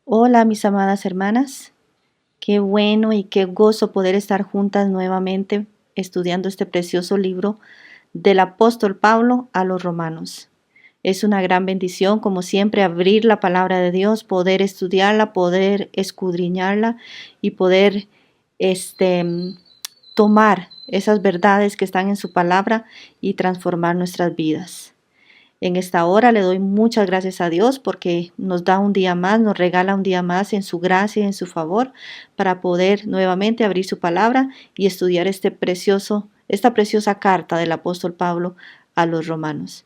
Hola, mis amadas hermanas. Qué bueno y qué gozo poder estar juntas nuevamente estudiando este precioso libro del apóstol Pablo a los romanos. Es una gran bendición, como siempre, abrir la palabra de Dios, poder estudiarla, poder escudriñarla y poder este, tomar esas verdades que están en su palabra y transformar nuestras vidas. En esta hora le doy muchas gracias a Dios porque nos da un día más, nos regala un día más en su gracia y en su favor para poder nuevamente abrir su palabra y estudiar esta preciosa carta del apóstol Pablo a los romanos.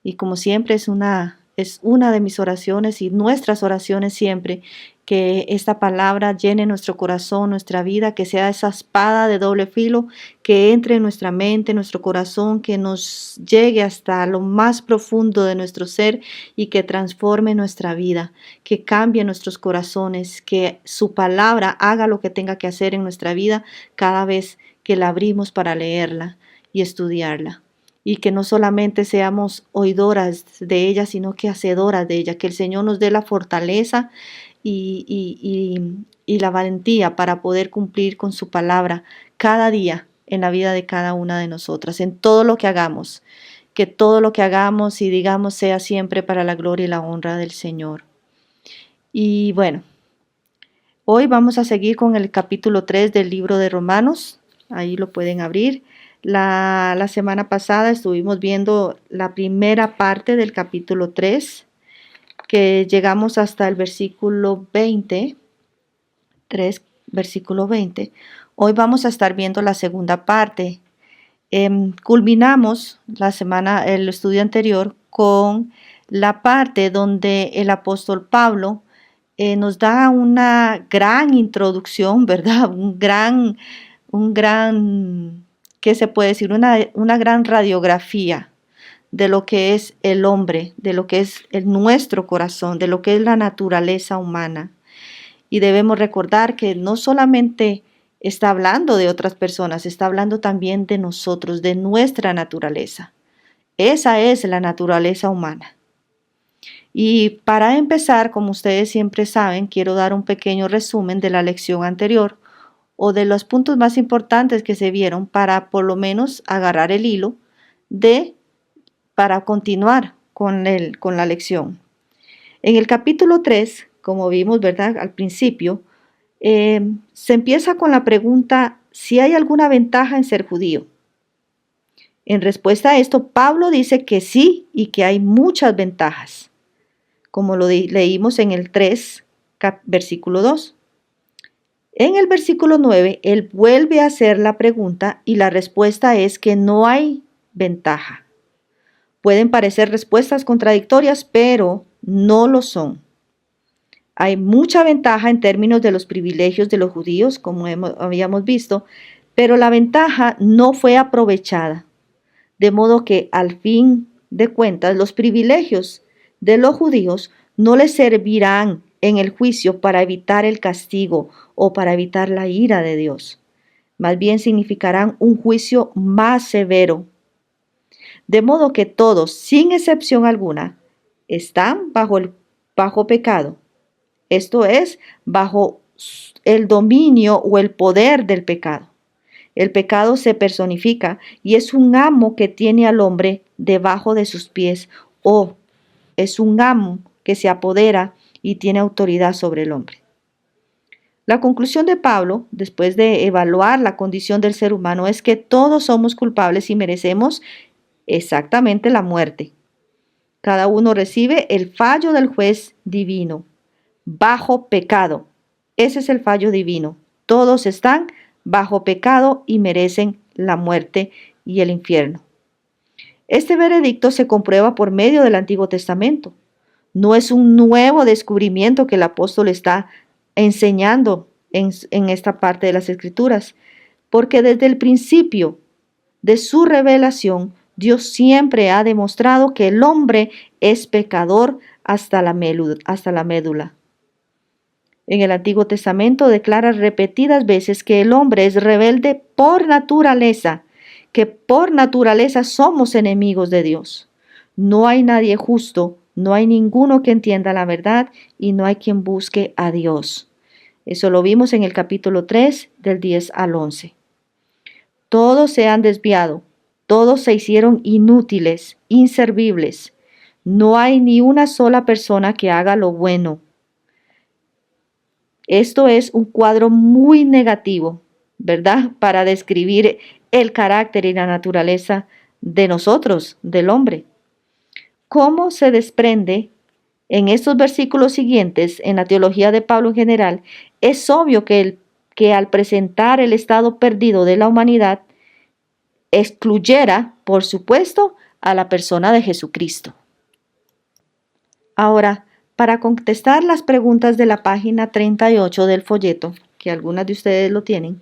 Y como siempre es una de mis oraciones y nuestras oraciones siempre que esta palabra llene nuestro corazón, nuestra vida, que sea esa espada de doble filo que entre en nuestra mente, nuestro corazón, que nos llegue hasta lo más profundo de nuestro ser y que transforme nuestra vida, que cambie nuestros corazones, que su palabra haga lo que tenga que hacer en nuestra vida cada vez que la abrimos para leerla y estudiarla. Y que no solamente seamos oidoras de ella, sino que hacedoras de ella, que el Señor nos dé la fortaleza y la valentía para poder cumplir con su palabra cada día en la vida de cada una de nosotras, en todo lo que hagamos, que todo lo que hagamos y digamos sea siempre para la gloria y la honra del Señor. Y bueno, hoy vamos a seguir con el capítulo 3 del libro de Romanos, ahí lo pueden abrir. La semana pasada estuvimos viendo la primera parte del capítulo 3, que llegamos hasta el versículo 20, 3, versículo 20. Hoy vamos a estar viendo la segunda parte. Culminamos el estudio anterior con la parte donde el apóstol Pablo nos da una gran introducción, ¿verdad? ¿Qué se puede decir? Una gran radiografía de lo que es el hombre, de lo que es nuestro corazón, de lo que es la naturaleza humana. Y debemos recordar que no solamente está hablando de otras personas, está hablando también de nosotros, de nuestra naturaleza. Esa es la naturaleza humana. Y para empezar, como ustedes siempre saben, quiero dar un pequeño resumen de la lección anterior o de los puntos más importantes que se vieron para por lo menos agarrar el hilo para continuar con la lección. En el capítulo 3, como vimos, ¿verdad? Al principio, se empieza con la pregunta si hay alguna ventaja en ser judío. En respuesta a esto, Pablo dice que sí y que hay muchas ventajas, como lo leímos en el 3, versículo 2. En el versículo 9, él vuelve a hacer la pregunta y la respuesta es que no hay ventaja. Pueden parecer respuestas contradictorias, pero no lo son. Hay mucha ventaja en términos de los privilegios de los judíos, como habíamos visto, pero la ventaja no fue aprovechada. De modo que, al fin de cuentas, los privilegios de los judíos no les servirán en el juicio para evitar el castigo o para evitar la ira de Dios. Más bien significarán un juicio más severo. De modo que todos, sin excepción alguna, están bajo pecado. Esto es, bajo el dominio o el poder del pecado. El pecado se personifica y es un amo que tiene al hombre debajo de sus pies, o es un amo que se apodera y tiene autoridad sobre el hombre. La conclusión de Pablo, después de evaluar la condición del ser humano, es que todos somos culpables y merecemos exactamente la muerte. Cada uno recibe el fallo del juez divino, bajo pecado. Ese es el fallo divino. Todos están bajo pecado y merecen la muerte y el infierno. Este veredicto se comprueba por medio del Antiguo Testamento. No es un nuevo descubrimiento que el apóstol está enseñando en esta parte de las Escrituras, porque desde el principio de su revelación, Dios siempre ha demostrado que el hombre es pecador hasta la médula. En el Antiguo Testamento declara repetidas veces que el hombre es rebelde por naturaleza, que por naturaleza somos enemigos de Dios. No hay nadie justo No hay ninguno que entienda la verdad y no hay quien busque a Dios. Eso lo vimos en el capítulo 3 del 10 al 11. Todos se han desviado, todos se hicieron inútiles, inservibles. No hay ni una sola persona que haga lo bueno. Esto es un cuadro muy negativo, ¿verdad? Para describir el carácter y la naturaleza de nosotros, del hombre. ¿Cómo se desprende en estos versículos siguientes, en la teología de Pablo en general? Es obvio que al presentar el estado perdido de la humanidad, excluyera, por supuesto, a la persona de Jesucristo. Ahora, para contestar las preguntas de la página 38 del folleto, que algunas de ustedes lo tienen,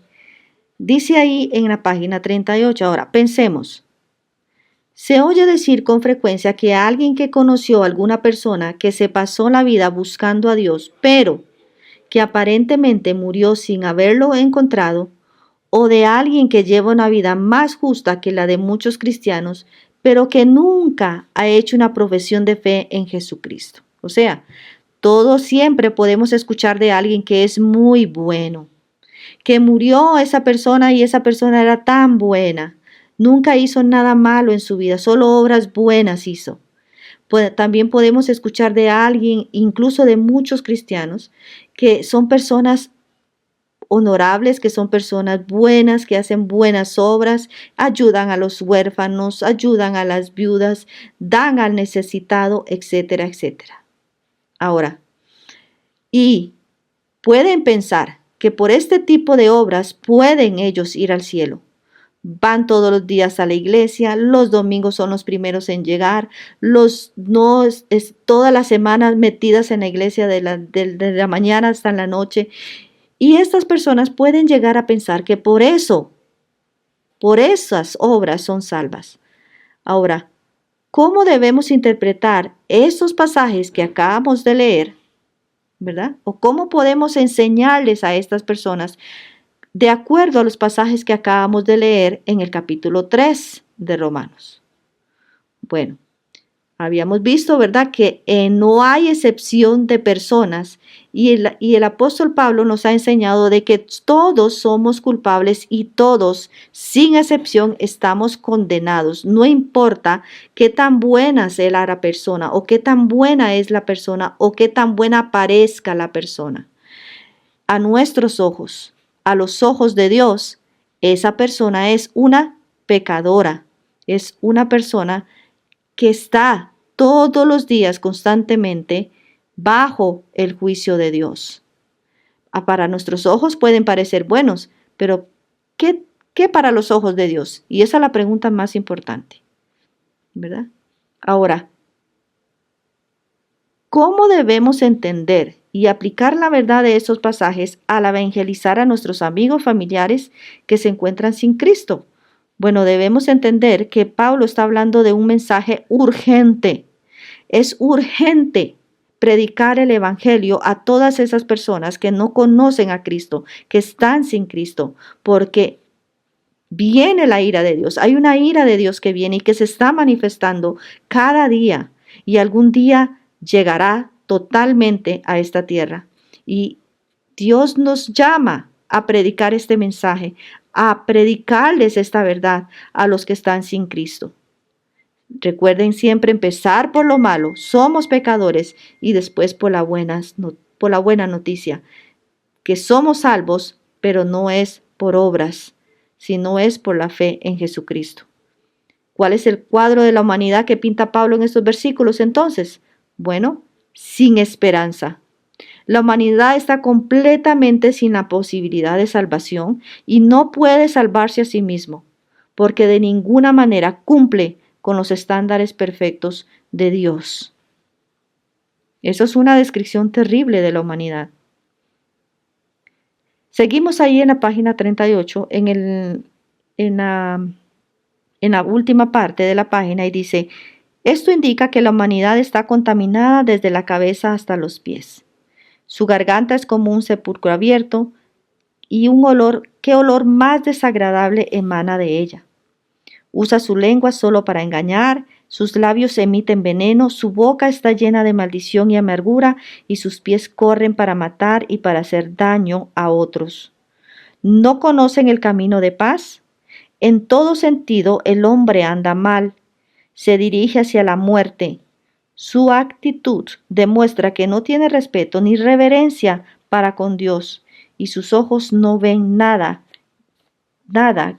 dice ahí en la página 38, ahora pensemos. Se oye decir con frecuencia que alguien que conoció a alguna persona que se pasó la vida buscando a Dios, pero que aparentemente murió sin haberlo encontrado, o de alguien que lleva una vida más justa que la de muchos cristianos, pero que nunca ha hecho una profesión de fe en Jesucristo. O sea, todos siempre podemos escuchar de alguien que es muy bueno, que murió esa persona y esa persona era tan buena, nunca hizo nada malo en su vida, solo obras buenas hizo. También podemos escuchar de alguien, incluso de muchos cristianos, que son personas honorables, que son personas buenas, que hacen buenas obras, ayudan a los huérfanos, ayudan a las viudas, dan al necesitado, etcétera, etcétera. Ahora, y pueden pensar que por este tipo de obras pueden ellos ir al cielo. Van todos los días a la iglesia, los domingos son los primeros en llegar, todas las semanas metidas en la iglesia de la mañana hasta la noche. Y estas personas pueden llegar a pensar que por esas obras son salvas. Ahora, ¿cómo debemos interpretar estos pasajes que acabamos de leer? ¿Verdad? ¿O cómo podemos enseñarles a estas personas de acuerdo a los pasajes que acabamos de leer en el capítulo 3 de Romanos? Bueno, habíamos visto, ¿verdad?, que no hay excepción de personas y el apóstol Pablo nos ha enseñado de que todos somos culpables y todos, sin excepción, estamos condenados. No importa qué tan buena sea la persona o qué tan buena es la persona o qué tan buena parezca la persona. A nuestros ojos, a los ojos de Dios, esa persona es una pecadora, es una persona que está todos los días constantemente bajo el juicio de Dios. Para nuestros ojos pueden parecer buenos, pero ¿qué para los ojos de Dios? Y esa es la pregunta más importante, ¿verdad? Ahora, ¿cómo debemos entender y aplicar la verdad de esos pasajes al evangelizar a nuestros amigos familiares que se encuentran sin Cristo? Bueno, debemos entender que Pablo está hablando de un mensaje urgente. Es urgente predicar el evangelio a todas esas personas que no conocen a Cristo, que están sin Cristo, porque viene la ira de Dios. Hay una ira de Dios que viene y que se está manifestando cada día y algún día llegará totalmente a esta tierra. Y Dios nos llama a predicar este mensaje, a predicarles esta verdad a los que están sin Cristo. Recuerden siempre empezar por lo malo, somos pecadores, y después por la buena noticia, que somos salvos, pero no es por obras, sino es por la fe en Jesucristo. ¿Cuál es el cuadro de la humanidad que pinta Pablo en estos versículos entonces? Bueno, sin esperanza. La humanidad está completamente sin la posibilidad de salvación y no puede salvarse a sí mismo, porque de ninguna manera cumple con los estándares perfectos de Dios. Eso es una descripción terrible de la humanidad. Seguimos ahí en la página 38, en la última parte de la página, y dice: esto indica que la humanidad está contaminada desde la cabeza hasta los pies. Su garganta es como un sepulcro abierto y ¿qué olor más desagradable emana de ella? Usa su lengua solo para engañar, Sus labios emiten veneno, su boca está llena de maldición y amargura, y sus pies corren para matar y para hacer daño a otros. ¿No conocen el camino de paz? En todo sentido el hombre anda mal, se dirige hacia la muerte. Su actitud demuestra que no tiene respeto ni reverencia para con Dios, y sus ojos no ven nada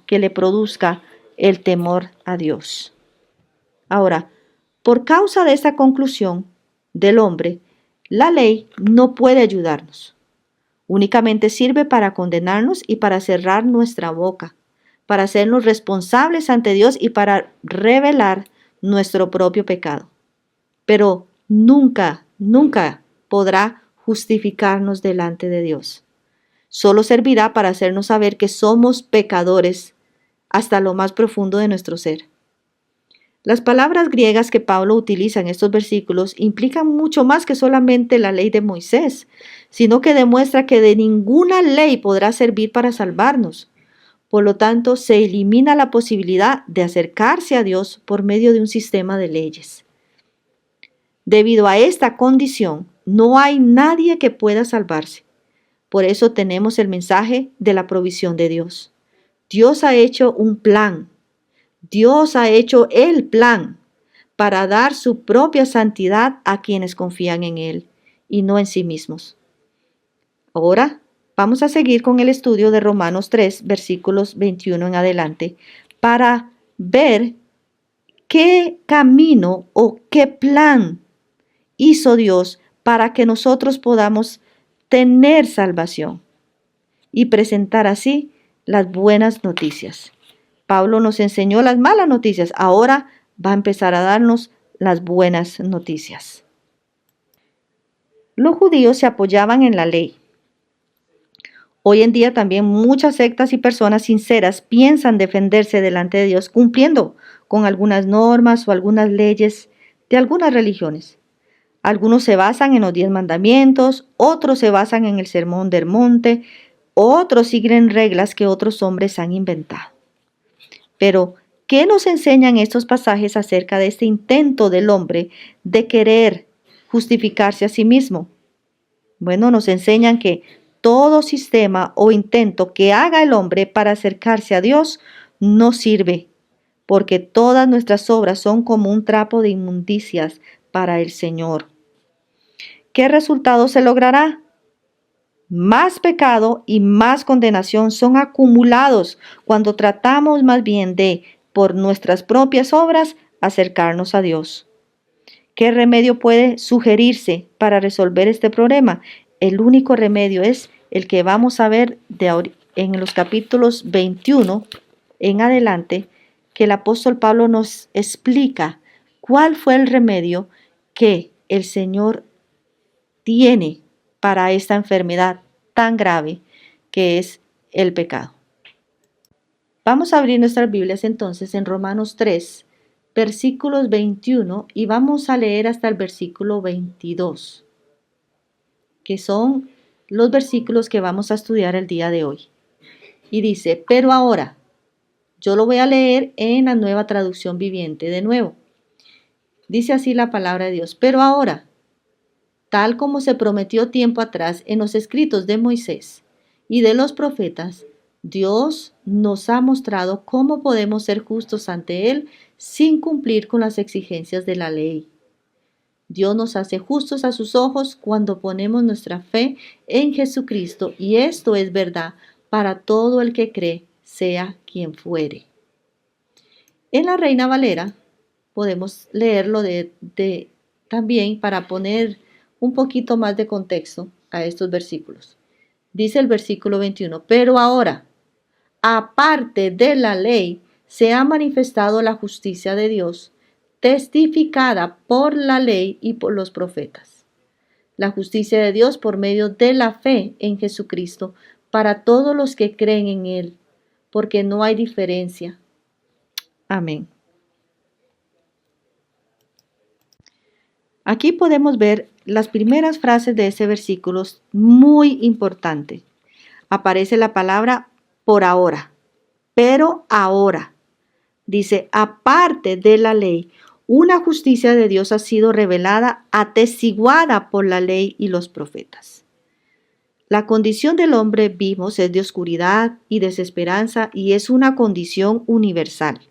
que le produzca el temor a Dios. Ahora, por causa de esta conclusión del hombre, la ley no puede ayudarnos. Únicamente sirve para condenarnos y para cerrar nuestra boca, para hacernos responsables ante Dios y para revelar nuestro propio pecado. Pero nunca podrá justificarnos delante de Dios. Solo servirá para hacernos saber que somos pecadores hasta lo más profundo de nuestro ser. Las palabras griegas que Pablo utiliza en estos versículos implican mucho más que solamente la ley de Moisés, sino que demuestra que de ninguna ley podrá servir para salvarnos. Por lo tanto, se elimina la posibilidad de acercarse a Dios por medio de un sistema de leyes. Debido a esta condición, no hay nadie que pueda salvarse. Por eso tenemos el mensaje de la provisión de Dios. Dios ha hecho un plan. Dios ha hecho el plan para dar su propia santidad a quienes confían en Él y no en sí mismos. Ahora vamos a seguir con el estudio de Romanos 3, versículos 21 en adelante, para ver qué camino o qué plan hizo Dios para que nosotros podamos tener salvación y presentar así las buenas noticias. Pablo nos enseñó las malas noticias, ahora va a empezar a darnos las buenas noticias. Los judíos se apoyaban en la ley. Hoy en día también muchas sectas y personas sinceras piensan defenderse delante de Dios cumpliendo con algunas normas o algunas leyes de algunas religiones. Algunos se basan en los 10 mandamientos, otros se basan en el Sermón del Monte, otros siguen reglas que otros hombres han inventado. Pero, ¿qué nos enseñan estos pasajes acerca de este intento del hombre de querer justificarse a sí mismo? Bueno, nos enseñan que todo sistema o intento que haga el hombre para acercarse a Dios no sirve, porque todas nuestras obras son como un trapo de inmundicias para el Señor. ¿Qué resultado se logrará? Más pecado y más condenación son acumulados cuando tratamos más bien de, por nuestras propias obras, acercarnos a Dios. ¿Qué remedio puede sugerirse para resolver este problema? El único remedio es el que vamos a ver en los capítulos 21 en adelante, que el apóstol Pablo nos explica cuál fue el remedio que el Señor tiene para esta enfermedad tan grave que es el pecado. Vamos a abrir nuestras Biblias entonces en Romanos 3, versículos 21 y vamos a leer hasta el versículo 22, que son los versículos que vamos a estudiar el día de hoy. Y dice, pero ahora, yo lo voy a leer en la Nueva Traducción Viviente de nuevo. Dice así la palabra de Dios, pero ahora, tal como se prometió tiempo atrás en los escritos de Moisés y de los profetas, Dios nos ha mostrado cómo podemos ser justos ante Él sin cumplir con las exigencias de la ley. Dios nos hace justos a sus ojos cuando ponemos nuestra fe en Jesucristo, y esto es verdad para todo el que cree, sea quien fuere. En la Reina Valera podemos leerlo también para poner un poquito más de contexto a estos versículos. Dice el versículo 21, pero ahora, aparte de la ley, se ha manifestado la justicia de Dios, testificada por la ley y por los profetas. La justicia de Dios por medio de la fe en Jesucristo para todos los que creen en Él, porque no hay diferencia. Amén. Aquí podemos ver las primeras frases de ese versículo, muy importante. Aparece la palabra por ahora, pero ahora. Dice, aparte de la ley, Una justicia de Dios ha sido revelada, atestiguada por la ley y los profetas. La condición del hombre, vimos, es de oscuridad y desesperanza y es una condición universal,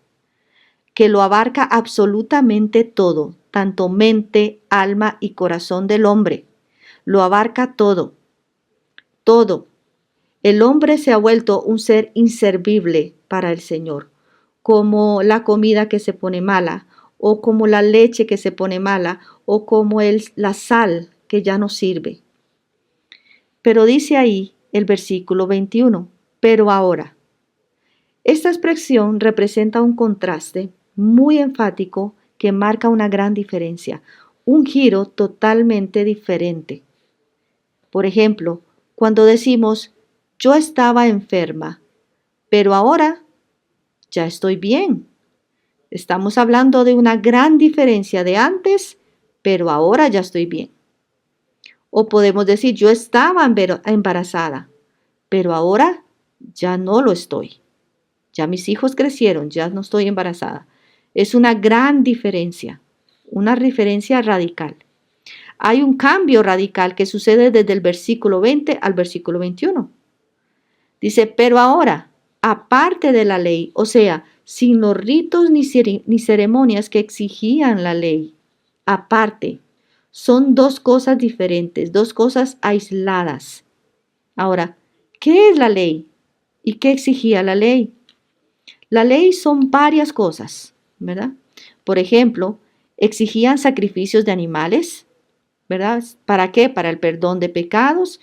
que lo abarca absolutamente todo, tanto mente, alma y corazón del hombre. Lo abarca todo, todo. El hombre se ha vuelto un ser inservible para el Señor, como la comida que se pone mala, o como la leche que se pone mala, o como la sal que ya no sirve. Pero dice ahí el versículo 21, pero ahora. Esta expresión representa un contraste muy enfático que marca una gran diferencia, un giro totalmente diferente. Por ejemplo, cuando decimos, yo estaba enferma, pero ahora ya estoy bien. Estamos hablando de una gran diferencia de antes, pero ahora ya estoy bien. O podemos decir, yo estaba embarazada, pero ahora ya no lo estoy. Ya mis hijos crecieron, ya no estoy embarazada. Es una gran diferencia, una diferencia radical. Hay un cambio radical que sucede desde el versículo 20 al versículo 21. Dice, pero ahora, aparte de la ley, o sea, sin los ritos ni ceremonias que exigían la ley, aparte, son dos cosas diferentes, dos cosas aisladas. Ahora, ¿qué es la ley? ¿Y qué exigía la ley? La ley son varias cosas, ¿verdad? Por ejemplo, exigían sacrificios de animales, ¿verdad? ¿Para qué? Para el perdón de pecados,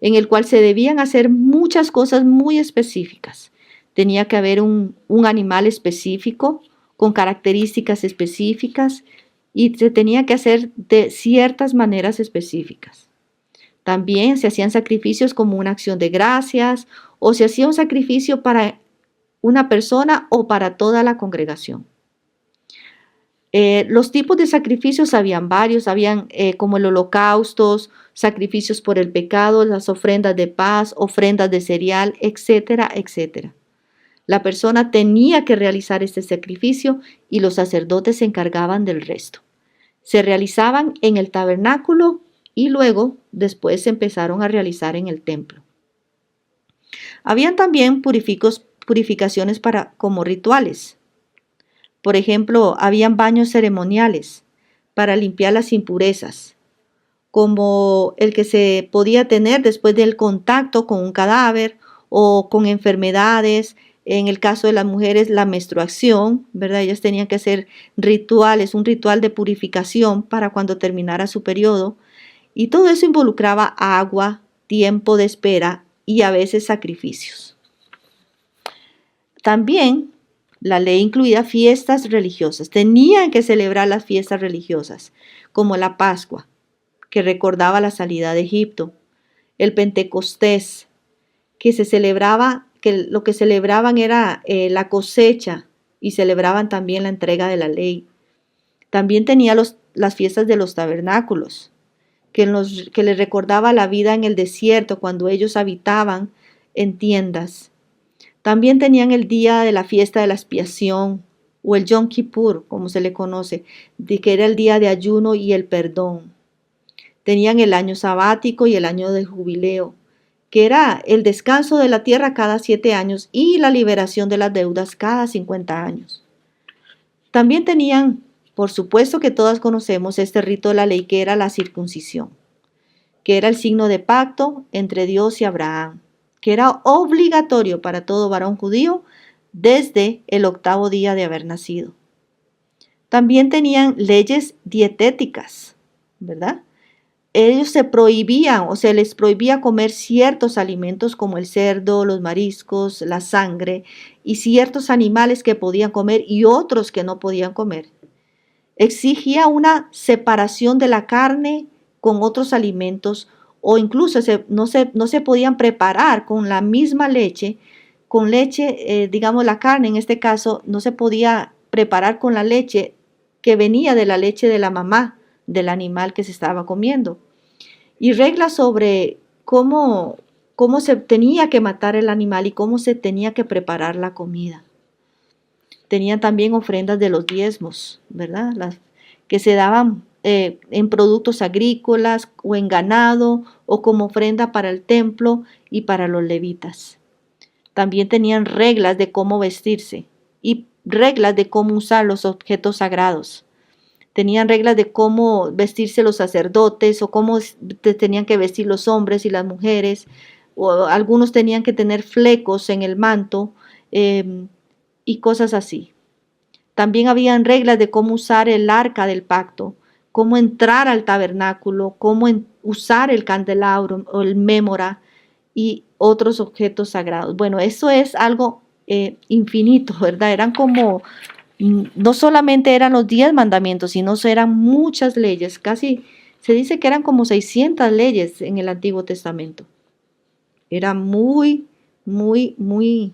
en el cual se debían hacer muchas cosas muy específicas. Tenía que haber un animal específico, con características específicas, y se tenía que hacer de ciertas maneras específicas. También se hacían sacrificios como una acción de gracias, o se hacía un sacrificio para una persona o para toda la congregación. Los tipos de sacrificios habían varios, habían como el holocaustos, sacrificios por el pecado, las ofrendas de paz, ofrendas de cereal, etcétera, etcétera. La persona tenía que realizar este sacrificio y los sacerdotes se encargaban del resto. Se realizaban en el tabernáculo y luego, después se empezaron a realizar en el templo. Habían también purificaciones como rituales. Por ejemplo, habían baños ceremoniales para limpiar las impurezas, como el que se podía tener después del contacto con un cadáver o con enfermedades. En el caso de las mujeres, la menstruación, ¿verdad? Ellas tenían que hacer rituales, un ritual de purificación para cuando terminara su periodo. Y todo eso involucraba agua, tiempo de espera y a veces sacrificios. También la ley incluía fiestas religiosas. Tenían que celebrar las fiestas religiosas, como la Pascua, que recordaba la salida de Egipto, el Pentecostés, que se celebraba, que lo que celebraban era la cosecha y celebraban también la entrega de la ley. También tenía las fiestas de los tabernáculos, que les recordaba la vida en el desierto cuando ellos habitaban en tiendas. También tenían el día de la fiesta de la expiación, o el Yom Kippur, como se le conoce, que era el día de ayuno y el perdón. Tenían el año sabático y el año de jubileo, que era el descanso de la tierra cada 7 años y la liberación de las deudas cada 50 años. También tenían, por supuesto que todas conocemos este rito de la ley, que era la circuncisión, que era el signo de pacto entre Dios y Abraham, que era obligatorio para todo varón judío desde el 8º día de haber nacido. También tenían leyes dietéticas, ¿verdad? Ellos se prohibían o se les prohibía comer ciertos alimentos como el cerdo, los mariscos, la sangre y ciertos animales que podían comer y otros que no podían comer. Exigía una separación de la carne con otros alimentos o incluso no se podían preparar con la misma leche, con leche, digamos la carne en este caso, no se podía preparar con la leche que venía de la leche de la mamá del animal que se estaba comiendo. Y reglas sobre cómo se tenía que matar el animal y cómo se tenía que preparar la comida. Tenían también ofrendas de los diezmos, ¿verdad? que se daban en productos agrícolas o en ganado o como ofrenda para el templo y para los levitas. También tenían reglas de cómo vestirse y reglas de cómo usar los objetos sagrados. Tenían reglas de cómo vestirse los sacerdotes o cómo tenían que vestir los hombres y las mujeres. O algunos tenían que tener flecos en el manto y cosas así. También habían reglas de cómo usar el arca del pacto, cómo entrar al tabernáculo, cómo usar el candelabro o el mémora y otros objetos sagrados. Bueno, eso es algo infinito, ¿verdad? Eran como, no solamente eran los 10 mandamientos, sino eran muchas leyes. Casi se dice que eran como 600 leyes en el Antiguo Testamento. Era muy, muy, muy,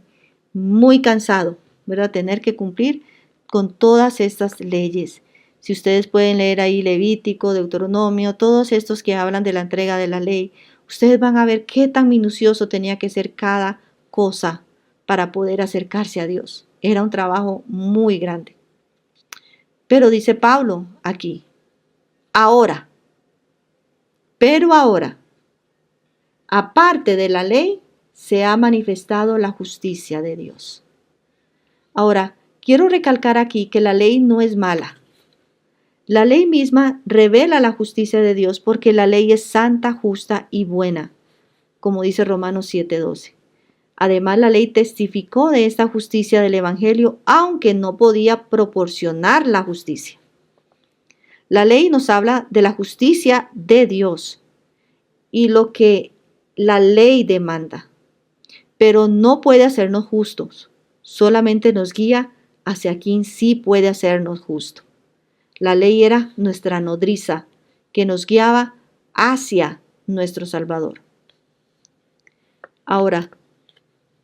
muy cansado, ¿verdad? Tener que cumplir con todas estas leyes. Si ustedes pueden leer ahí Levítico, Deuteronomio, todos estos que hablan de la entrega de la ley, ustedes van a ver qué tan minucioso tenía que ser cada cosa para poder acercarse a Dios. Era un trabajo muy grande. Pero dice Pablo aquí, pero ahora, aparte de la ley, se ha manifestado la justicia de Dios. Ahora, quiero recalcar aquí que la ley no es mala. La ley misma revela la justicia de Dios porque la ley es santa, justa y buena, como dice Romanos 7:12. Además, la ley testificó de esta justicia del Evangelio, aunque no podía proporcionar la justicia. La ley nos habla de la justicia de Dios y lo que la ley demanda, pero no puede hacernos justos, solamente nos guía hacia quien sí puede hacernos justos. La ley era nuestra nodriza que nos guiaba hacia nuestro Salvador. Ahora,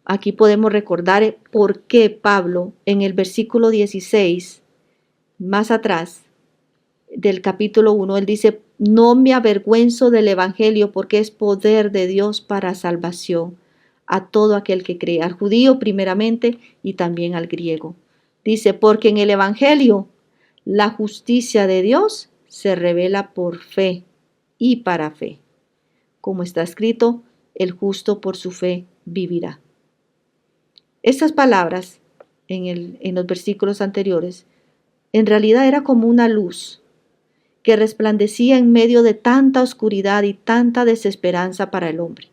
aquí podemos recordar por qué Pablo en el versículo 16, más atrás del capítulo 1, él dice, no me avergüenzo del Evangelio porque es poder de Dios para salvación a todo aquel que cree, al judío primeramente y también al griego. Dice, porque en el Evangelio la justicia de Dios se revela por fe y para fe. Como está escrito, el justo por su fe vivirá. Estas palabras en los versículos anteriores, en realidad era como una luz que resplandecía en medio de tanta oscuridad y tanta desesperanza para el hombre.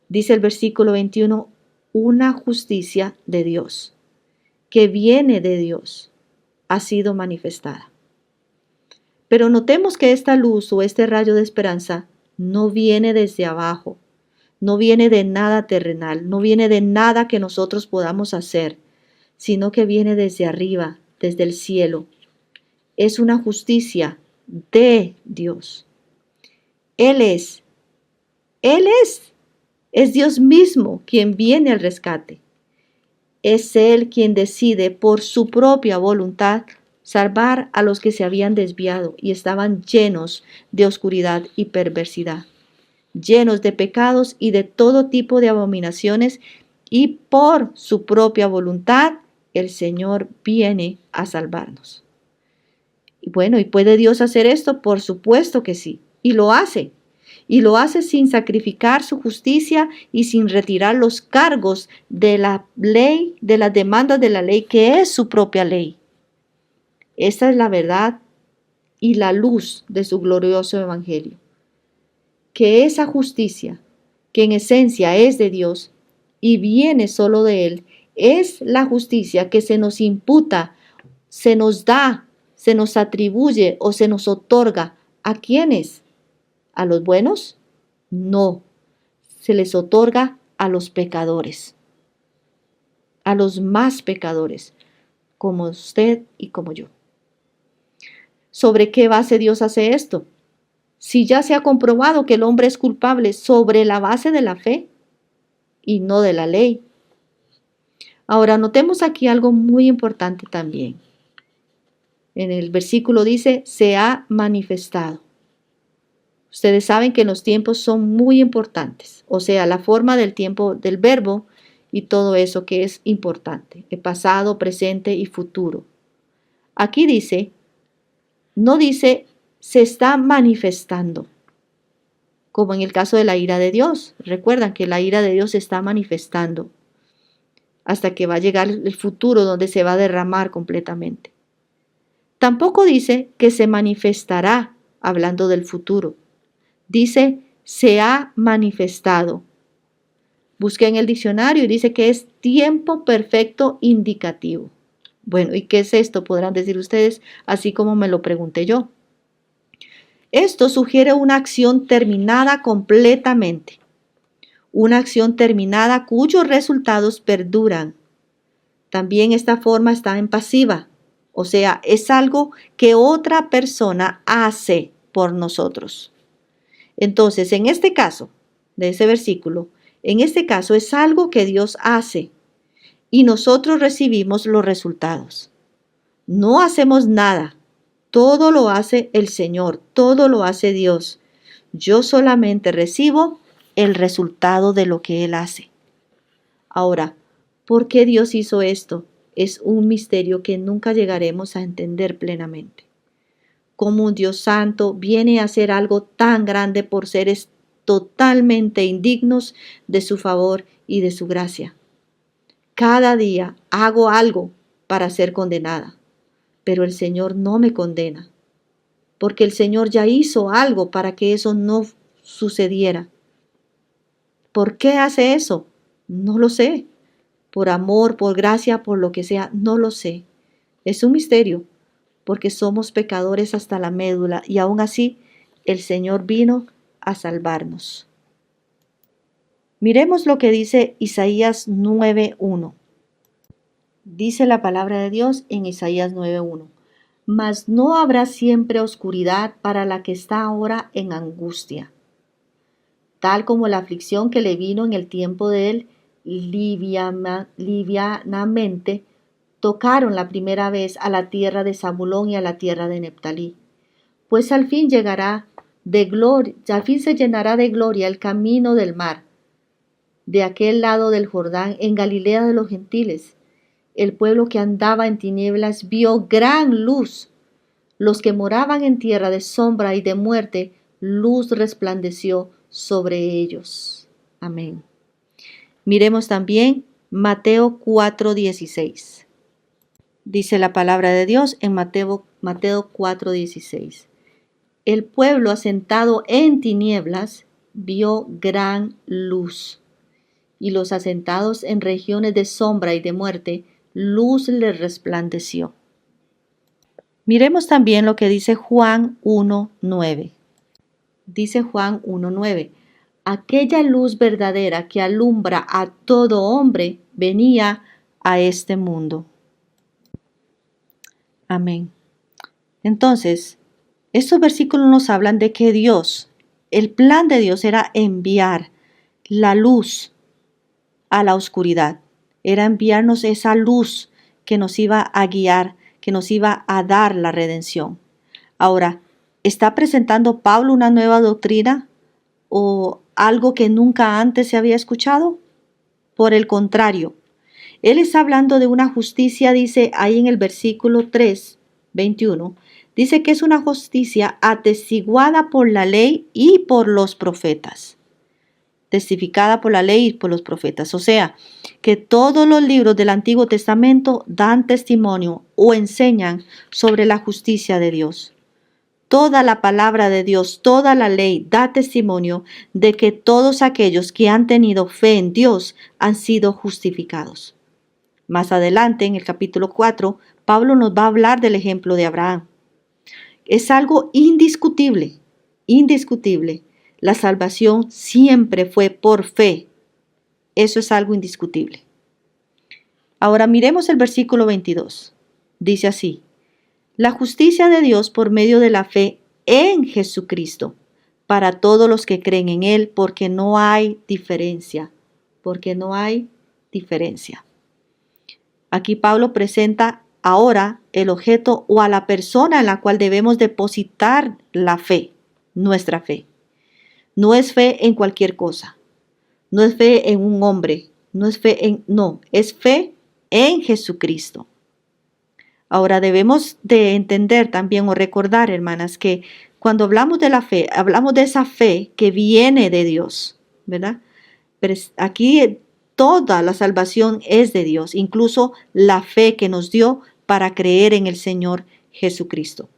Dice el versículo 21, una justicia de Dios, que viene de Dios, ha sido manifestada. Pero notemos que esta luz o este rayo de esperanza no viene desde abajo, no viene de nada terrenal, no viene de nada que nosotros podamos hacer, sino que viene desde arriba, desde el cielo. Es una justicia de Dios. Él es Dios mismo quien viene al rescate. Es Él quien decide por su propia voluntad salvar a los que se habían desviado y estaban llenos de oscuridad y perversidad, llenos de pecados y de todo tipo de abominaciones, y por su propia voluntad el Señor viene a salvarnos. Y bueno, ¿y puede Dios hacer esto? Por supuesto que sí, y lo hace. Y lo hace sin sacrificar su justicia y sin retirar los cargos de la ley, de las demandas de la ley, que es su propia ley. Esta es la verdad y la luz de su glorioso evangelio. Que esa justicia, que en esencia es de Dios y viene solo de Él, es la justicia que se nos imputa, se nos da, se nos atribuye o se nos otorga. ¿A quiénes? ¿A los buenos? No, se les otorga a los pecadores, a los más pecadores, como usted y como yo. ¿Sobre qué base Dios hace esto? Si ya se ha comprobado que el hombre es culpable sobre la base de la fe y no de la ley. Ahora, notemos aquí algo muy importante también. En el versículo dice, se ha manifestado. Ustedes saben que los tiempos son muy importantes, o sea, la forma del tiempo del verbo y todo eso que es importante, el pasado, presente y futuro. Aquí dice, No dice se está manifestando, como en el caso de la ira de Dios. Recuerdan que la ira de Dios se está manifestando hasta que va a llegar el futuro donde se va a derramar completamente. Tampoco dice que se manifestará, hablando del futuro. Dice se ha manifestado. Busqué en el diccionario y dice que es tiempo perfecto indicativo. Bueno, ¿y qué es esto? Podrán decir ustedes, así como me lo pregunté yo. Esto sugiere una acción terminada completamente. Una acción terminada cuyos resultados perduran. También esta forma está en pasiva, o sea, es algo que otra persona hace por nosotros. Entonces, en este caso, de ese versículo, en este caso es algo que Dios hace y nosotros recibimos los resultados. No hacemos nada, todo lo hace el Señor, todo lo hace Dios. Yo solamente recibo el resultado de lo que Él hace. Ahora, ¿por qué Dios hizo esto? Es un misterio que nunca llegaremos a entender plenamente. Cómo un Dios santo viene a hacer algo tan grande por seres totalmente indignos de su favor y de su gracia. Cada día hago algo para ser condenada, pero el Señor no me condena, porque el Señor ya hizo algo para que eso no sucediera. ¿Por qué hace eso? No lo sé. Por amor, por gracia, por lo que sea, no lo sé. Es un misterio, porque somos pecadores hasta la médula y aún así el Señor vino a salvarnos. Miremos lo que dice Isaías 9:1. Dice la palabra de Dios en Isaías 9:1. Mas no habrá siempre oscuridad para la que está ahora en angustia, tal como la aflicción que le vino en el tiempo de él livianamente tocaron la primera vez a la tierra de Zabulón y a la tierra de Neftalí. Pues al fin llegará de gloria, al fin se llenará de gloria el camino del mar, de aquel lado del Jordán, en Galilea de los gentiles. El pueblo que andaba en tinieblas vio gran luz. Los que moraban en tierra de sombra y de muerte, luz resplandeció sobre ellos. Amén. Miremos también Mateo 4:16. Dice la palabra de Dios en Mateo 4:16. El pueblo asentado en tinieblas vio gran luz, y los asentados en regiones de sombra y de muerte, luz les resplandeció. Miremos también lo que dice Juan 1:9. Dice Juan 1:9. Aquella luz verdadera que alumbra a todo hombre venía a este mundo. Amén. Entonces, estos versículos nos hablan de que Dios, el plan de Dios era enviar la luz a la oscuridad, era enviarnos esa luz que nos iba a guiar, que nos iba a dar la redención. Ahora, ¿está presentando Pablo una nueva doctrina o algo que nunca antes se había escuchado? Por el contrario, él está hablando de una justicia, dice ahí en el versículo 3:21, dice que es una justicia atestiguada por la ley y por los profetas. Testificada por la ley y por los profetas. O sea, que todos los libros del Antiguo Testamento dan testimonio o enseñan sobre la justicia de Dios. Toda la palabra de Dios, toda la ley da testimonio de que todos aquellos que han tenido fe en Dios han sido justificados. Más adelante, en el capítulo 4, Pablo nos va a hablar del ejemplo de Abraham. Es algo indiscutible, indiscutible. La salvación siempre fue por fe. Eso es algo indiscutible. Ahora miremos el versículo 22. Dice así: la justicia de Dios por medio de la fe en Jesucristo, para todos los que creen en Él, porque no hay diferencia. Porque no hay diferencia. Aquí Pablo presenta ahora el objeto o a la persona en la cual debemos depositar la fe, nuestra fe. No es fe en cualquier cosa, no es fe en un hombre, no es fe en, no, es fe en Jesucristo. Ahora debemos de entender también o recordar, hermanas, que cuando hablamos de la fe, hablamos de esa fe que viene de Dios, ¿verdad? Pero aquí toda la salvación es de Dios, incluso la fe que nos dio para creer en el Señor Jesucristo.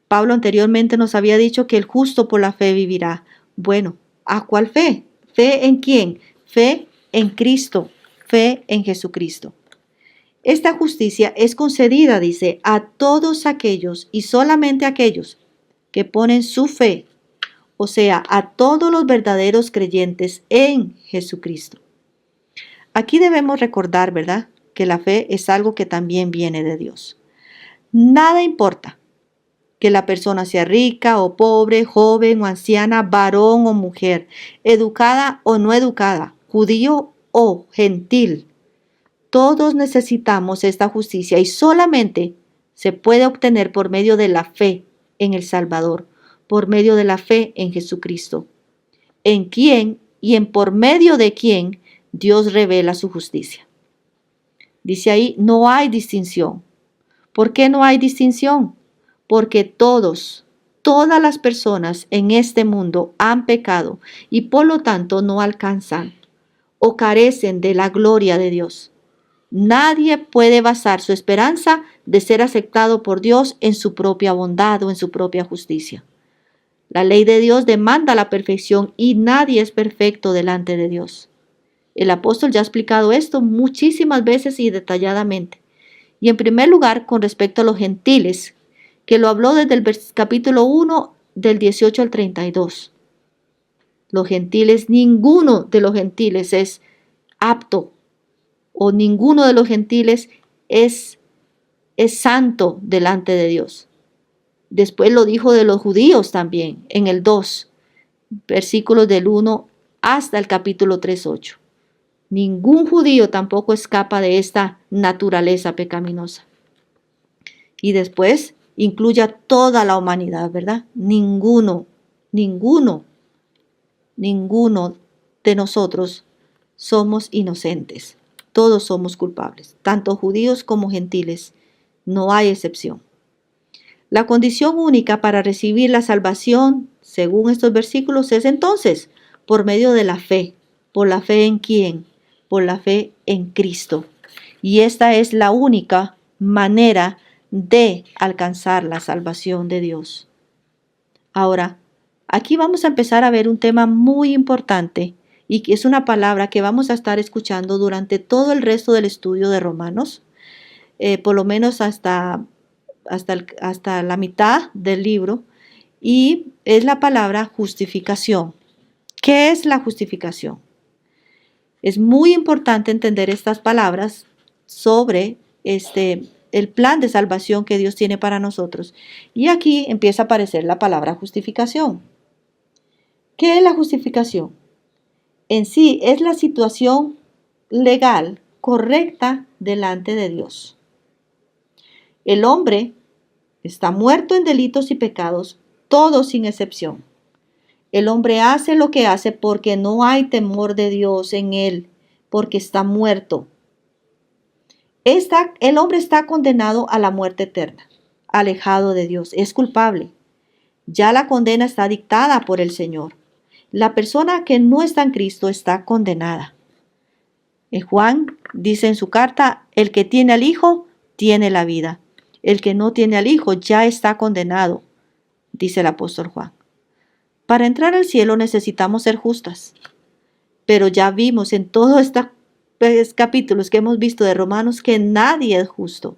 Pablo anteriormente nos había dicho que el justo por la fe vivirá. Bueno, ¿a cuál fe? ¿Fe en quién? Fe en Cristo, fe en Jesucristo. Esta justicia es concedida, dice, a todos aquellos y solamente a aquellos que ponen su fe, o sea, a todos los verdaderos creyentes en Jesucristo. Aquí debemos recordar, ¿verdad?, que la fe es algo que también viene de Dios. Nada importa que la persona sea rica o pobre, joven o anciana, varón o mujer, educada o no educada, judío o gentil. Todos necesitamos esta justicia y solamente se puede obtener por medio de la fe en el Salvador, por medio de la fe en Jesucristo, en quien y en por medio de quien Dios revela su justicia. Dice ahí, no hay distinción. ¿Por qué no hay distinción? Porque todas las personas en este mundo han pecado y por lo tanto no alcanzan o carecen de la gloria de Dios. Nadie puede basar su esperanza de ser aceptado por Dios en su propia bondad o en su propia justicia. La ley de Dios demanda la perfección y nadie es perfecto delante de Dios. El apóstol ya ha explicado esto muchísimas veces y detalladamente. Y en primer lugar, con respecto a los gentiles, que lo habló desde el capítulo 1 del 18 al 32. Los gentiles, ninguno de los gentiles es apto o ninguno de los gentiles es santo delante de Dios. Después lo dijo de los judíos también, en el 2, versículos del 1 hasta el capítulo 3:8. Ningún judío tampoco escapa de esta naturaleza pecaminosa. Y después incluye a toda la humanidad, ¿verdad? Ninguno de nosotros somos inocentes. Todos somos culpables, tanto judíos como gentiles. No hay excepción. La condición única para recibir la salvación, según estos versículos, es entonces por medio de la fe. ¿Por la fe en quién? Por la fe en Cristo. Y esta es la única manera de alcanzar la salvación de Dios. Ahora, aquí vamos a empezar a ver un tema muy importante y que es una palabra que vamos a estar escuchando durante todo el resto del estudio de Romanos, por lo menos hasta la mitad del libro, y es la palabra justificación. ¿Qué es la justificación? Es muy importante entender estas palabras sobre el plan de salvación que Dios tiene para nosotros. Y aquí empieza a aparecer la palabra justificación. ¿Qué es la justificación? En sí es la situación legal correcta delante de Dios. El hombre está muerto en delitos y pecados, todos sin excepción. El hombre hace lo que hace porque no hay temor de Dios en él, porque está muerto. El hombre está condenado a la muerte eterna, alejado de Dios, es culpable. Ya la condena está dictada por el Señor. La persona que no está en Cristo está condenada. Juan dice en su carta, el que tiene al Hijo tiene la vida. El que no tiene al Hijo ya está condenado, dice el apóstol Juan. Para entrar al cielo necesitamos ser justas. Pero ya vimos en todos estos capítulos que hemos visto de Romanos que nadie es justo.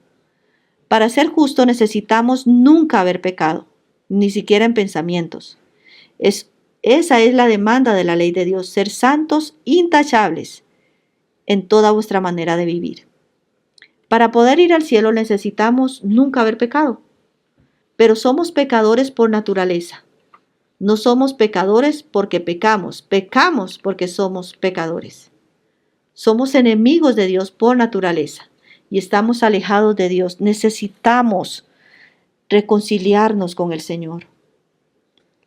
Para ser justo necesitamos nunca haber pecado, ni siquiera en pensamientos. Esa es la demanda de la ley de Dios, ser santos, intachables en toda vuestra manera de vivir. Para poder ir al cielo necesitamos nunca haber pecado, pero somos pecadores por naturaleza. No somos pecadores porque pecamos porque somos pecadores. Somos enemigos de Dios por naturaleza y estamos alejados de Dios. Necesitamos reconciliarnos con el Señor.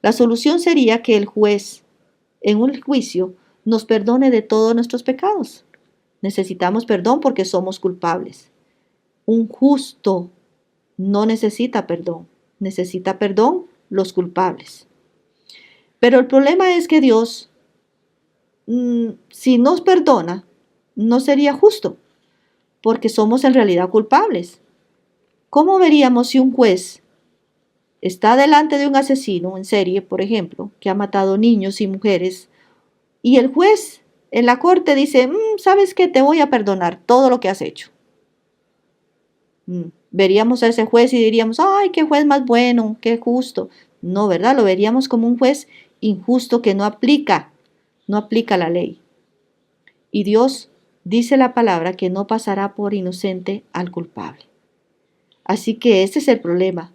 La solución sería que el juez, en un juicio, nos perdone de todos nuestros pecados. Necesitamos perdón porque somos culpables. Un justo no necesita perdón. Necesita perdón los culpables. Pero el problema es que Dios, si nos perdona, no sería justo, porque somos en realidad culpables. ¿Cómo veríamos si un juez está delante de un asesino en serie, por ejemplo, que ha matado niños y mujeres, y el juez en la corte dice, ¿sabes qué? Te voy a perdonar todo lo que has hecho. Veríamos a ese juez y diríamos, ¡ay, qué juez más bueno, qué justo! No, ¿verdad? Lo veríamos como un juez injusto que no aplica la ley. Y Dios dice la palabra que no pasará por inocente al culpable. Así que ese es el problema.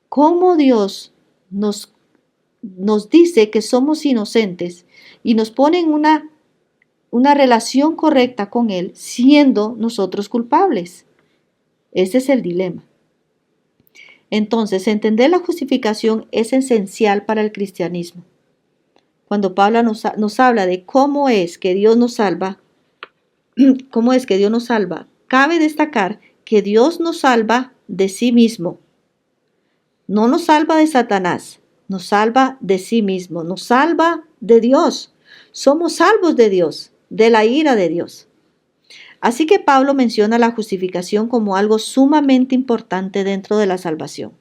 ¿Cómo Dios nos dice que somos inocentes y nos pone en una relación correcta con Él siendo nosotros culpables? Ese es el dilema. Entonces, entender la justificación es esencial para el cristianismo. Cuando Pablo nos habla de cómo es que Dios nos salva, cabe destacar que Dios nos salva de sí mismo. No nos salva de Satanás, nos salva de sí mismo, nos salva de Dios. Somos salvos de Dios, de la ira de Dios. Así que Pablo menciona la justificación como algo sumamente importante dentro de la salvación.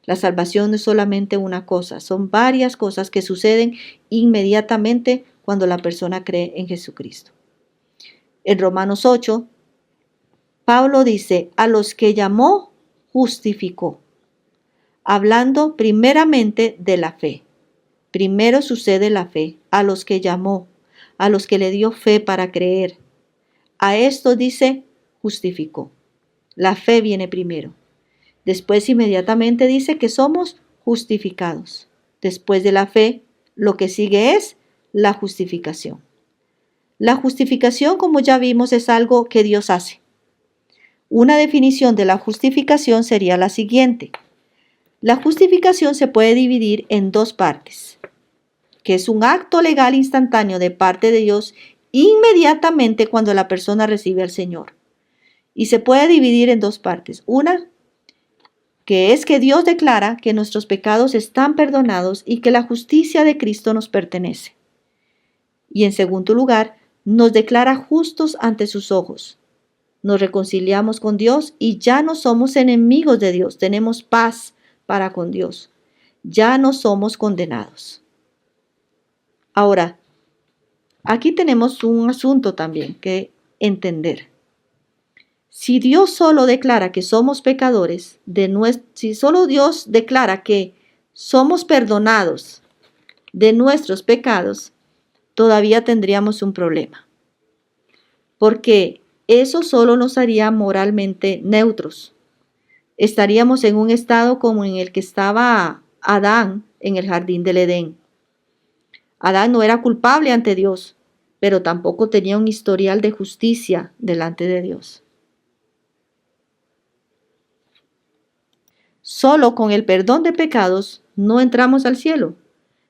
La salvación no es solamente una cosa, son varias cosas que suceden inmediatamente cuando la persona cree en Jesucristo. En Romanos 8, Pablo dice, a los que llamó, justificó. Hablando primeramente de la fe. Primero sucede la fe, a los que llamó, a los que le dio fe para creer. A esto dice, justificó. La fe viene primero. Después inmediatamente dice que somos justificados. Después de la fe, lo que sigue es la justificación. La justificación, como ya vimos, es algo que Dios hace. Una definición de la justificación sería la siguiente. La justificación se puede dividir en dos partes, que es un acto legal instantáneo de parte de Dios inmediatamente cuando la persona recibe al Señor. Y se puede dividir en dos partes. Una, que es que Dios declara que nuestros pecados están perdonados y que la justicia de Cristo nos pertenece. Y en segundo lugar, nos declara justos ante sus ojos. Nos reconciliamos con Dios y ya no somos enemigos de Dios, tenemos paz para con Dios. Ya no somos condenados. Ahora, aquí tenemos un asunto también que entender. Si Dios solo declara que somos pecadores, si solo Dios declara que somos perdonados de nuestros pecados, todavía tendríamos un problema. Porque eso solo nos haría moralmente neutros. Estaríamos en un estado como en el que estaba Adán en el jardín del Edén. Adán no era culpable ante Dios, pero tampoco tenía un historial de justicia delante de Dios. Solo con el perdón de pecados no entramos al cielo.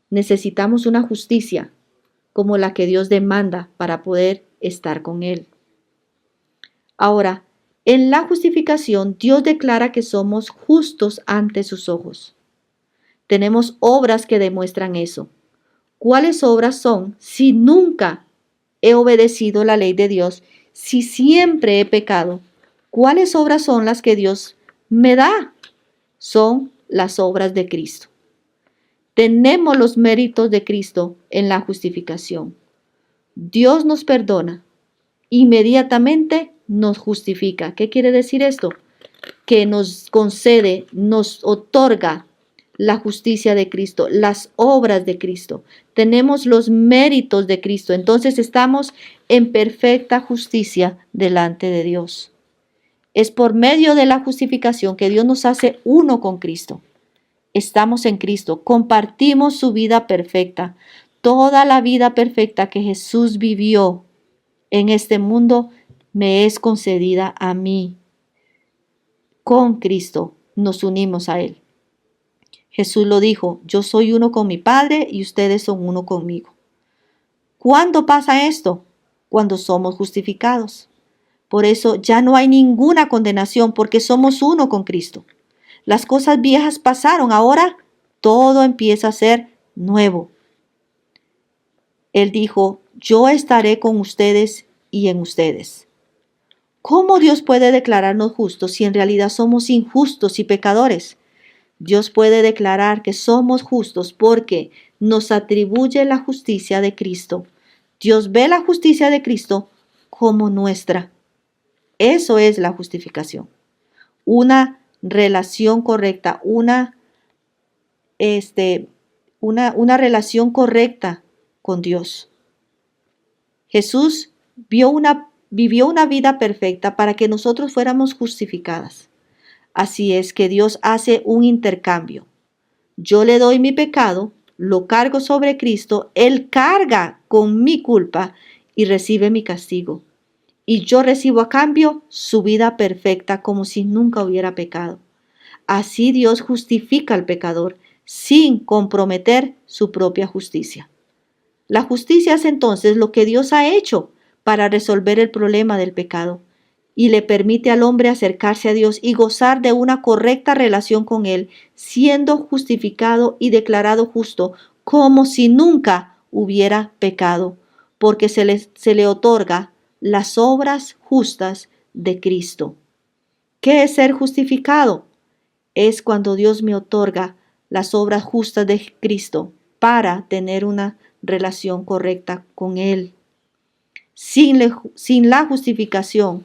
Necesitamos una justicia como la que Dios demanda para poder estar con Él. Ahora, en la justificación, Dios declara que somos justos ante sus ojos. Tenemos obras que demuestran eso. ¿Cuáles obras son si nunca he obedecido la ley de Dios, si siempre he pecado? ¿Cuáles obras son las que Dios me da? Son las obras de Cristo. Tenemos los méritos de Cristo en la justificación. Dios nos perdona, inmediatamente nos justifica. ¿Qué quiere decir esto? Que nos concede, nos otorga la justicia de Cristo, las obras de Cristo. Tenemos los méritos de Cristo. Entonces estamos en perfecta justicia delante de Dios. Es por medio de la justificación que Dios nos hace uno con Cristo. Estamos en Cristo, compartimos su vida perfecta. Toda la vida perfecta que Jesús vivió en este mundo me es concedida a mí. Con Cristo nos unimos a Él. Jesús lo dijo, yo soy uno con mi Padre y ustedes son uno conmigo. ¿Cuándo pasa esto? Cuando somos justificados. Por eso ya no hay ninguna condenación porque somos uno con Cristo. Las cosas viejas pasaron, ahora todo empieza a ser nuevo. Él dijo, yo estaré con ustedes y en ustedes. ¿Cómo Dios puede declararnos justos si en realidad somos injustos y pecadores? Dios puede declarar que somos justos porque nos atribuye la justicia de Cristo. Dios ve la justicia de Cristo como nuestra. Eso es la justificación. Una relación correcta, una relación correcta con Dios. Jesús vivió una vida perfecta para que nosotros fuéramos justificadas. Así es que Dios hace un intercambio. Yo le doy mi pecado, lo cargo sobre Cristo, Él carga con mi culpa y recibe mi castigo. Y yo recibo a cambio su vida perfecta como si nunca hubiera pecado. Así Dios justifica al pecador sin comprometer su propia justicia. La justicia es entonces lo que Dios ha hecho para resolver el problema del pecado y le permite al hombre acercarse a Dios y gozar de una correcta relación con Él, siendo justificado y declarado justo como si nunca hubiera pecado, porque se le otorga las obras justas de Cristo. ¿Qué es ser justificado? Es cuando Dios me otorga las obras justas de Cristo para tener una relación correcta con Él. Sin la justificación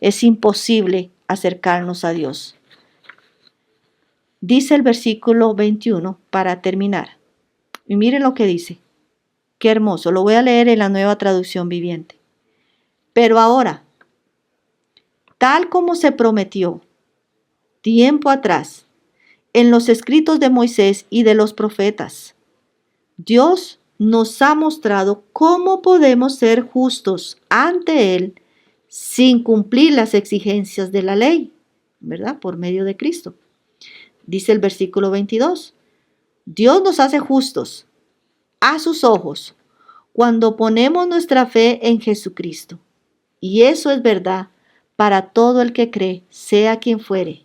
es imposible acercarnos a Dios. Dice el versículo 21 para terminar. Y miren lo que dice. Qué hermoso. Lo voy a leer en la Nueva Traducción Viviente. Pero ahora, tal como se prometió tiempo atrás en los escritos de Moisés y de los profetas, Dios nos ha mostrado cómo podemos ser justos ante Él sin cumplir las exigencias de la ley, ¿verdad? Por medio de Cristo. Dice el versículo 22, Dios nos hace justos a sus ojos cuando ponemos nuestra fe en Jesucristo. Y eso es verdad para todo el que cree, sea quien fuere.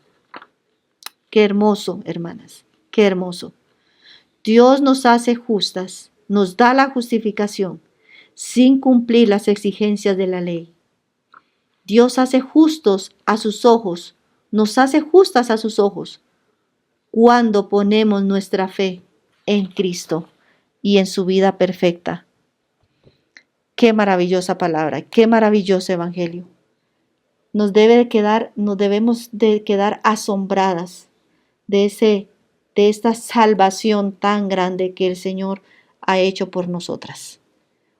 Qué hermoso, hermanas, qué hermoso. Dios nos hace justas, nos da la justificación sin cumplir las exigencias de la ley. Dios hace justos a sus ojos, nos hace justas a sus ojos cuando ponemos nuestra fe en Cristo y en su vida perfecta. Qué maravillosa palabra, qué maravilloso evangelio. Nos debemos de quedar asombradas de esta salvación tan grande que el Señor ha hecho por nosotras.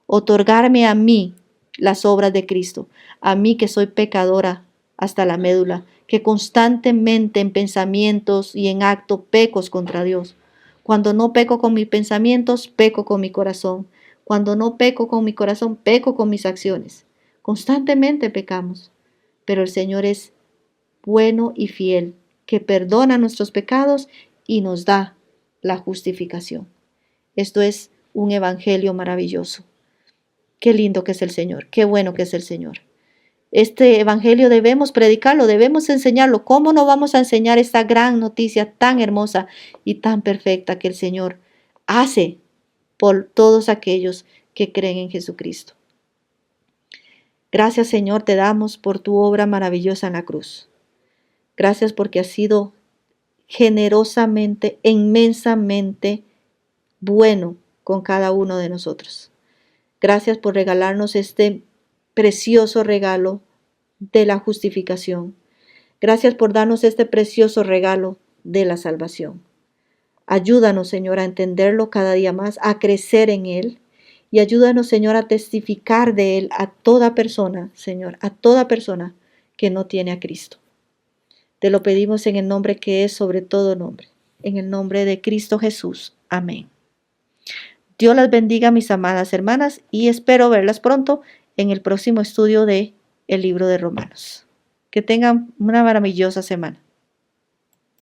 Otorgarme a mí las obras de Cristo, a mí que soy pecadora hasta la médula, que constantemente en pensamientos y en acto peco contra Dios. Cuando no peco con mis pensamientos, peco con mi corazón. Cuando no peco con mi corazón, peco con mis acciones. Constantemente pecamos, pero el Señor es bueno y fiel, que perdona nuestros pecados y nos da la justificación. Esto es un evangelio maravilloso. Qué lindo que es el Señor, qué bueno que es el Señor. Este evangelio debemos predicarlo, debemos enseñarlo. ¿Cómo no vamos a enseñar esta gran noticia tan hermosa y tan perfecta que el Señor hace por todos aquellos que creen en Jesucristo? Gracias, Señor, te damos por tu obra maravillosa en la cruz. Gracias porque has sido generosamente, inmensamente bueno con cada uno de nosotros. Gracias por regalarnos este precioso regalo de la justificación. Gracias por darnos este precioso regalo de la salvación. Ayúdanos, Señor, a entenderlo cada día más, a crecer en Él. Y ayúdanos, Señor, a testificar de Él a toda persona, Señor, a toda persona que no tiene a Cristo. Te lo pedimos en el nombre que es sobre todo nombre, en el nombre de Cristo Jesús. Amén. Dios las bendiga, mis amadas hermanas, y espero verlas pronto en el próximo estudio de el libro de Romanos. Que tengan una maravillosa semana.